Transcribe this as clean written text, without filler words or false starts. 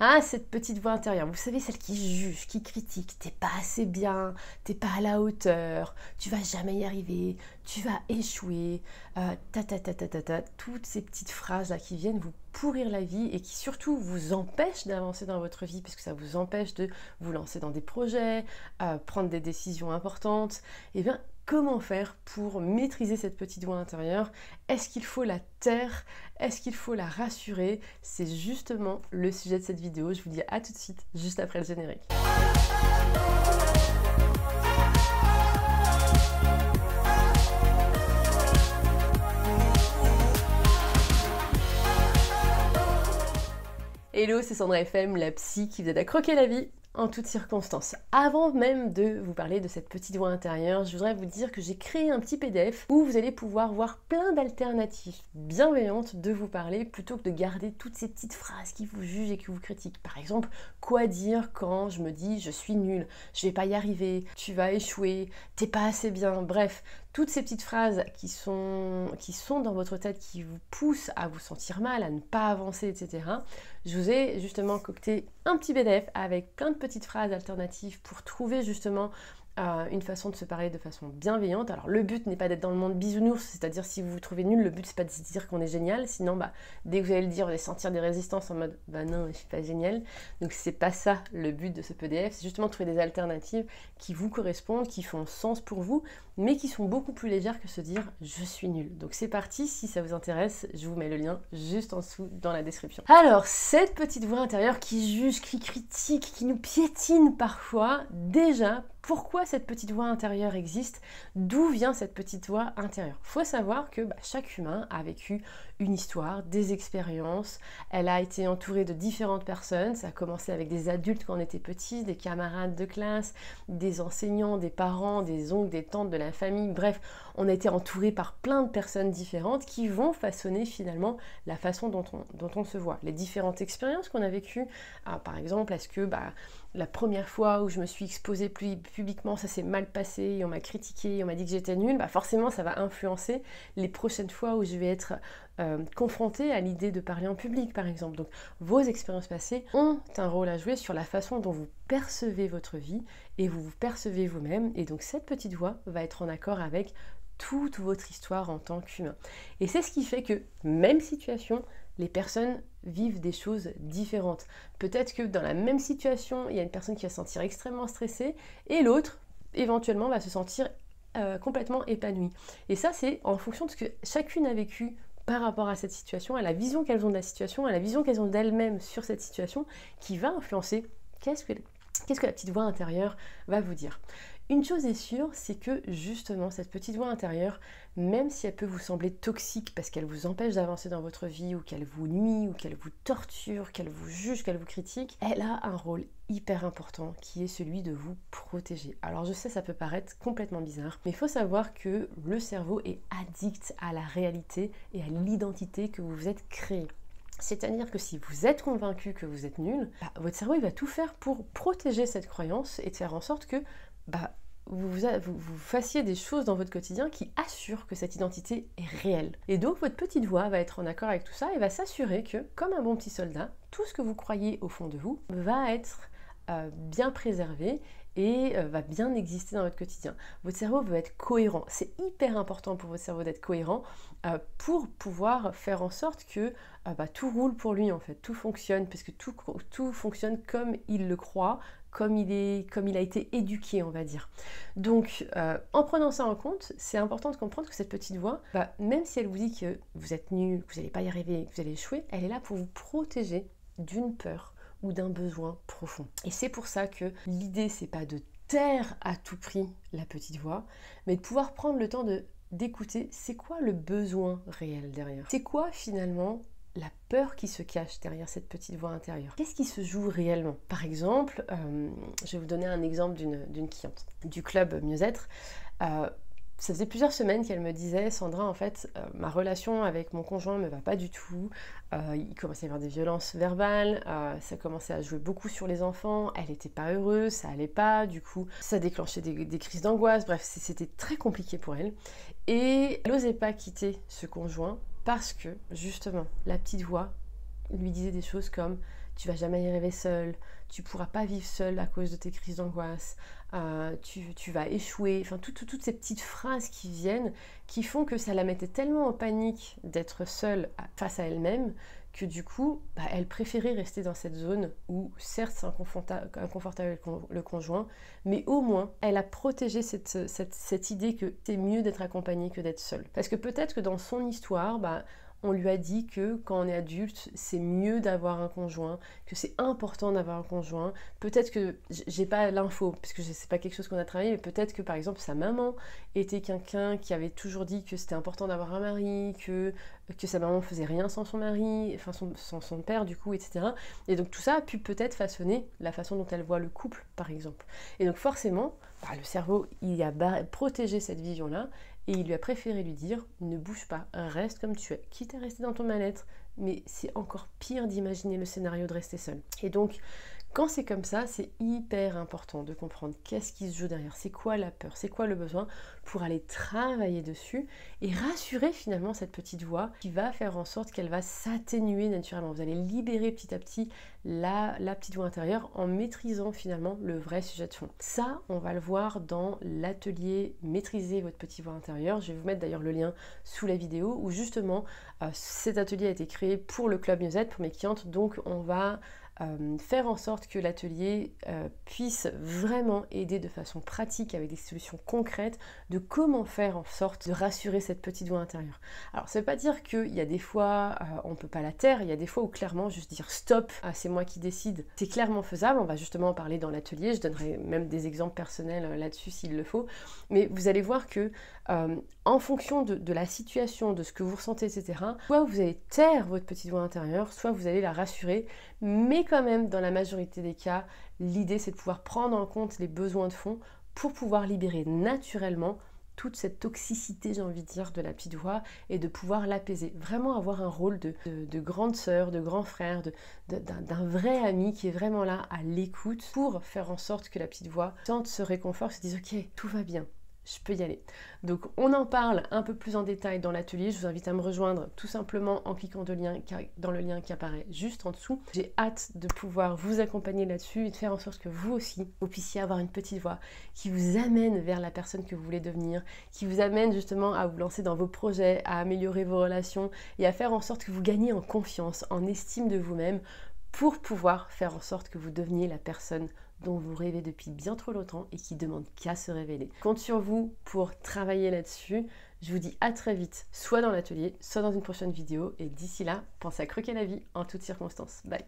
Ah, cette petite voix intérieure, vous savez, celle qui juge, qui critique, t'es pas assez bien, t'es pas à la hauteur, tu vas jamais y arriver, tu vas échouer, toutes ces petites phrases là qui viennent vous pourrir la vie et qui surtout vous empêchent d'avancer dans votre vie parce que ça vous empêche de vous lancer dans des projets, prendre des décisions importantes. Et bien, comment faire pour maîtriser cette petite voix intérieure? Est-ce qu'il faut la taire? Est-ce qu'il faut la rassurer? C'est justement le sujet de cette vidéo. Je vous dis à tout de suite, juste après le générique. Hello, c'est Sandra FM, la psy qui vous aide à croquer la vie en toutes circonstances. Avant même de vous parler de cette petite voix intérieure, je voudrais vous dire que j'ai créé un petit PDF où vous allez pouvoir voir plein d'alternatives bienveillantes de vous parler plutôt que de garder toutes ces petites phrases qui vous jugent et qui vous critiquent. Par exemple, quoi dire quand je me dis je suis nulle, je vais pas y arriver, tu vas échouer, t'es pas assez bien, bref. Toutes ces petites phrases qui sont dans votre tête, qui vous poussent à vous sentir mal, à ne pas avancer, etc. Je vous ai justement concocté un petit PDF avec plein de petites phrases alternatives pour trouver justement une façon de se parler de façon bienveillante. Alors le but n'est pas d'être dans le monde bisounours, c'est-à-dire si vous vous trouvez nul, le but c'est pas de se dire qu'on est génial, sinon dès que vous allez le dire, vous allez sentir des résistances en mode non, je suis pas génial. Donc c'est pas ça le but de ce PDF, c'est justement de trouver des alternatives qui vous correspondent, qui font sens pour vous, mais qui sont beaucoup plus légères que se dire je suis nul. Donc c'est parti, si ça vous intéresse, je vous mets le lien juste en dessous dans la description. Alors cette petite voix intérieure qui juge, qui critique, qui nous piétine parfois, déjà, pourquoi cette petite voix intérieure existe? D'où vient cette petite voix intérieure? Faut savoir que chaque humain a vécu une histoire, des expériences, elle a été entourée de différentes personnes, ça a commencé avec des adultes quand on était petit, des camarades de classe, des enseignants, des parents, des oncles, des tantes, de la famille, bref, on a été entouré par plein de personnes différentes qui vont façonner finalement la façon dont on se voit. Les différentes expériences qu'on a vécues, par exemple, est-ce que la première fois où je me suis exposée publiquement, ça s'est mal passé, et on m'a critiqué, on m'a dit que j'étais nulle, forcément ça va influencer les prochaines fois où je vais être confrontée à l'idée de parler en public par exemple. Donc vos expériences passées ont un rôle à jouer sur la façon dont vous percevez votre vie et vous percevez vous-même, et donc cette petite voix va être en accord avec toute votre histoire en tant qu'humain. Et c'est ce qui fait que, même situation, les personnes vivent des choses différentes. Peut-être que dans la même situation, il y a une personne qui va se sentir extrêmement stressée et l'autre, éventuellement, va se sentir complètement épanouie. Et ça, c'est en fonction de ce que chacune a vécu par rapport à cette situation, à la vision qu'elles ont de la situation, à la vision qu'elles ont d'elles-mêmes sur cette situation, qui va influencer qu'est-ce que la petite voix intérieure va vous dire. Une chose est sûre, c'est que justement cette petite voix intérieure, même si elle peut vous sembler toxique parce qu'elle vous empêche d'avancer dans votre vie, ou qu'elle vous nuit, ou qu'elle vous torture, qu'elle vous juge, qu'elle vous critique, elle a un rôle hyper important qui est celui de vous protéger. Alors je sais, ça peut paraître complètement bizarre, mais il faut savoir que le cerveau est addict à la réalité et à l'identité que vous vous êtes créée. C'est-à-dire que si vous êtes convaincu que vous êtes nul, votre cerveau il va tout faire pour protéger cette croyance et de faire en sorte que vous fassiez des choses dans votre quotidien qui assurent que cette identité est réelle. Et donc votre petite voix va être en accord avec tout ça et va s'assurer que, comme un bon petit soldat, tout ce que vous croyez au fond de vous va être bien préservé et va bien exister dans votre quotidien. Votre cerveau veut être cohérent. C'est hyper important pour votre cerveau d'être cohérent pour pouvoir faire en sorte que tout roule pour lui en fait, tout fonctionne, parce que tout fonctionne comme il le croit, comme il a été éduqué, on va dire. Donc, en prenant ça en compte, c'est important de comprendre que cette petite voix, même si elle vous dit que vous êtes nul, que vous n'allez pas y arriver, que vous allez échouer, elle est là pour vous protéger d'une peur ou d'un besoin profond. Et c'est pour ça que l'idée, c'est pas de taire à tout prix la petite voix, mais de pouvoir prendre le temps d'écouter c'est quoi le besoin réel derrière. C'est quoi finalement la peur qui se cache derrière cette petite voix intérieure. Qu'est-ce qui se joue réellement? Par exemple, je vais vous donner un exemple d'une cliente du club Mieux-être. Ça faisait plusieurs semaines qu'elle me disait « Sandra, en fait, ma relation avec mon conjoint ne me va pas du tout. Il commençait à y avoir des violences verbales, ça commençait à jouer beaucoup sur les enfants, elle n'était pas heureuse, ça allait pas, du coup, ça déclenchait des crises d'angoisse, bref, c'était très compliqué pour elle. Et elle n'osait pas quitter ce conjoint parce que, justement, la petite voix lui disait des choses comme « tu vas jamais y rêver seul, tu pourras pas vivre seul à cause de tes crises d'angoisse, tu vas échouer, enfin toutes ces petites phrases qui viennent, qui font que ça la mettait tellement en panique d'être seule face à elle-même, que du coup, elle préférait rester dans cette zone où certes c'est inconfortable avec le conjoint, mais au moins elle a protégé cette idée que c'est mieux d'être accompagnée que d'être seule. Parce que peut-être que dans son histoire, on lui a dit que quand on est adulte, c'est mieux d'avoir un conjoint, que c'est important d'avoir un conjoint. Peut-être que, j'ai pas l'info, parce que c'est pas quelque chose qu'on a travaillé, mais peut-être que par exemple sa maman était quelqu'un qui avait toujours dit que c'était important d'avoir un mari, que sa maman faisait rien sans son mari, enfin sans son père du coup, etc. Et donc tout ça a pu peut-être façonner la façon dont elle voit le couple, par exemple. Et donc forcément, le cerveau, il a protégé cette vision-là, et il lui a préféré lui dire « Ne bouge pas, reste comme tu es, quitte à rester dans ton mal-être, mais c'est encore pire d'imaginer le scénario de rester seul. » Et donc, quand c'est comme ça, c'est hyper important de comprendre qu'est-ce qui se joue derrière, c'est quoi la peur, c'est quoi le besoin, pour aller travailler dessus et rassurer finalement cette petite voix qui va faire en sorte qu'elle va s'atténuer naturellement. Vous allez libérer petit à petit la petite voix intérieure en maîtrisant finalement le vrai sujet de fond. Ça, on va le voir dans l'atelier Maîtriser votre petite voix intérieure. Je vais vous mettre d'ailleurs le lien sous la vidéo où justement cet atelier a été créé pour le Club Mieux-être, pour mes clientes. Donc on va faire en sorte que l'atelier puisse vraiment aider de façon pratique avec des solutions concrètes de comment faire en sorte de rassurer cette petite voix intérieure. Alors ça ne veut pas dire qu'il y a des fois on ne peut pas la taire, il y a des fois où clairement juste dire stop, c'est moi qui décide, c'est clairement faisable, on va justement en parler dans l'atelier, je donnerai même des exemples personnels là-dessus s'il le faut, mais vous allez voir que en fonction de la situation, de ce que vous ressentez, etc., soit vous allez taire votre petite voix intérieure, soit vous allez la rassurer, mais quand même, dans la majorité des cas, l'idée c'est de pouvoir prendre en compte les besoins de fond pour pouvoir libérer naturellement toute cette toxicité, j'ai envie de dire, de la petite voix et de pouvoir l'apaiser. Vraiment avoir un rôle de grande sœur, de grand frère, d'un vrai ami qui est vraiment là à l'écoute pour faire en sorte que la petite voix sente ce réconfort, se dise ok, tout va bien. Je peux y aller. Donc on en parle un peu plus en détail dans l'atelier. Je vous invite à me rejoindre tout simplement en cliquant dans le lien qui apparaît juste en dessous. J'ai hâte de pouvoir vous accompagner là-dessus et de faire en sorte que vous aussi, vous puissiez avoir une petite voix qui vous amène vers la personne que vous voulez devenir, qui vous amène justement à vous lancer dans vos projets, à améliorer vos relations et à faire en sorte que vous gagnez en confiance, en estime de vous-même pour pouvoir faire en sorte que vous deveniez la personne dont vous rêvez depuis bien trop longtemps et qui demande qu'à se révéler. Je compte sur vous pour travailler là-dessus. Je vous dis à très vite, soit dans l'atelier, soit dans une prochaine vidéo. Et d'ici là, pensez à croquer la vie en toutes circonstances. Bye!